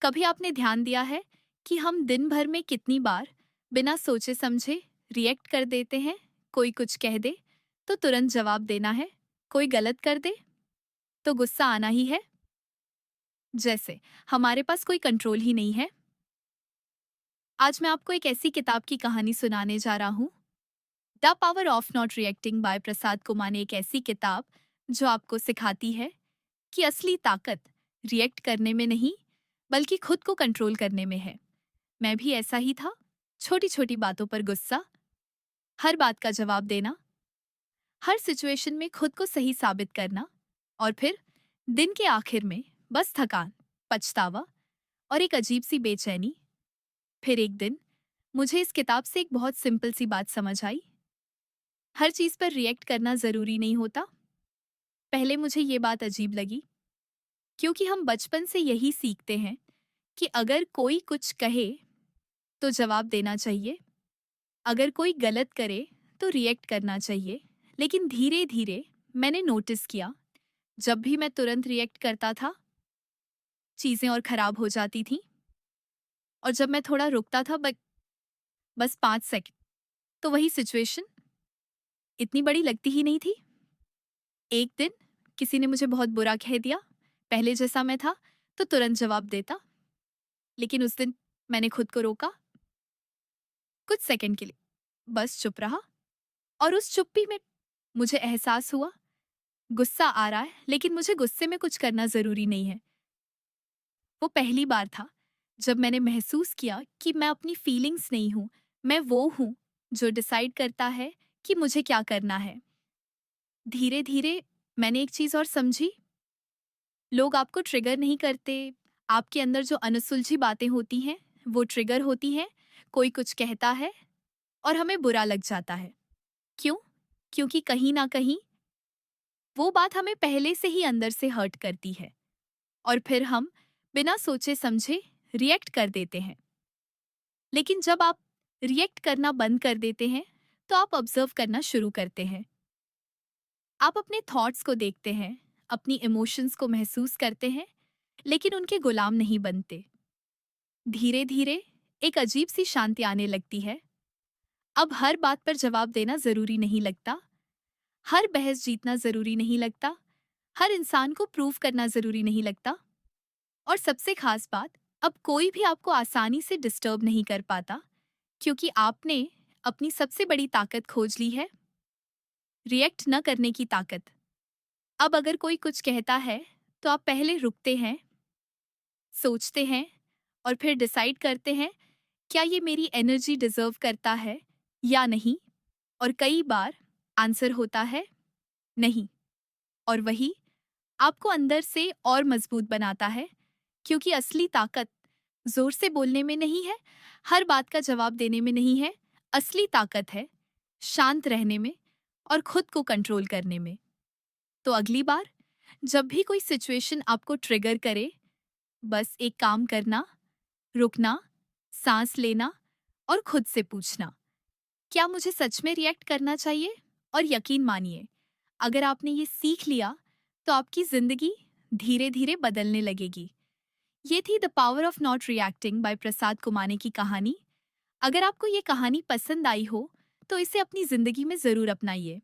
कभी आपने ध्यान दिया है कि हम दिन भर में कितनी बार बिना सोचे समझे रिएक्ट कर देते हैं? कोई कुछ कह दे तो तुरंत जवाब देना है, कोई गलत कर दे तो गुस्सा आना ही है। जैसे हमारे पास कोई कंट्रोल ही नहीं है। आज मैं आपको एक ऐसी किताब की कहानी सुनाने जा रहा हूँ। The power of not reacting by Prasad Kumar. एक ऐसी किताब जो आपको सिखाती है कि असली ताकत रिएक्ट करने में नहीं, बल्कि खुद को कंट्रोल करने में है। मैं भी ऐसा ही था। छोटी छोटी बातों पर गुस्सा, हर बात का जवाब देना, हर सिचुएशन में खुद को सही साबित करना, और फिर दिन के आखिर में बस थकान, पछतावा और एक अजीब सी बेचैनी। फिर एक दिन मुझे इस किताब से एक बहुत सिंपल सी बात समझ आई। हर चीज पर रिएक्ट करना जरूरी नहीं होता। पहले मुझे ये बात अजीब लगी, क्योंकि हम बचपन से यही सीखते हैं कि अगर कोई कुछ कहे तो जवाब देना चाहिए, अगर कोई गलत करे तो रिएक्ट करना चाहिए। लेकिन धीरे धीरे मैंने नोटिस किया, जब भी मैं तुरंत रिएक्ट करता था, चीजें और खराब हो जाती थीं। और जब मैं थोड़ा रुकता था, बस 5 सेकंड, तो वही सिचुएशन इतनी बड़ी लगती ही नहीं थी। एक दिन किसी ने मुझे बहुत बुरा कह दिया। पहले जैसा मैं था तो तुरंत जवाब देता, लेकिन उस दिन मैंने खुद को रोका। कुछ सेकंड के लिए बस चुप रहा, और उस चुप्पी में मुझे एहसास हुआ, गुस्सा आ रहा है, लेकिन मुझे गुस्से में कुछ करना जरूरी नहीं है। वो पहली बार था जब मैंने महसूस किया कि मैं अपनी फीलिंग्स नहीं हूं, मैं वो हूं जो डिसाइड करता है कि मुझे क्या करना है। धीरे धीरे मैंने एक चीज और समझी, लोग आपको ट्रिगर नहीं करते, आपके अंदर जो अनसुलझी बातें होती हैं वो ट्रिगर होती हैं। कोई कुछ कहता है और हमें बुरा लग जाता है। क्यों? क्योंकि कहीं ना कहीं वो बात हमें पहले से ही अंदर से हर्ट करती है, और फिर हम बिना सोचे समझे रिएक्ट कर देते हैं। लेकिन जब आप रिएक्ट करना बंद कर देते हैं तो आप ऑब्जर्व करना शुरू करते हैं। आप अपने थॉट्स को देखते हैं, अपनी इमोशंस को महसूस करते हैं, लेकिन उनके गुलाम नहीं बनते। धीरे धीरे एक अजीब सी शांति आने लगती है। अब हर बात पर जवाब देना जरूरी नहीं लगता, हर बहस जीतना जरूरी नहीं लगता, हर इंसान को प्रूव करना जरूरी नहीं लगता। और सबसे खास बात, अब कोई भी आपको आसानी से डिस्टर्ब नहीं कर पाता, क्योंकि आपने अपनी सबसे बड़ी ताकत खोज ली है, रिएक्ट न करने की ताकत। अब अगर कोई कुछ कहता है तो आप पहले रुकते हैं, सोचते हैं, और फिर डिसाइड करते हैं, क्या ये मेरी एनर्जी डिजर्व करता है या नहीं। और कई बार आंसर होता है नहीं, और वही आपको अंदर से और मजबूत बनाता है, क्योंकि असली ताकत जोर से बोलने में नहीं है, हर बात का जवाब देने में नहीं है। असली ताकत है शांत रहने में और खुद को कंट्रोल करने में। तो अगली बार जब भी कोई सिचुएशन आपको ट्रिगर करे, बस एक काम करना, रुकना, सांस लेना और खुद से पूछना, क्या मुझे सच में रिएक्ट करना चाहिए? और यकीन मानिए, अगर आपने ये सीख लिया तो आपकी जिंदगी धीरे धीरे बदलने लगेगी। ये थी the power of not reacting by Prasad कुमाने की कहानी। अगर आपको ये कहानी पसंद आई हो तो इसे अपनी जिंदगी में जरूर अपनाइए।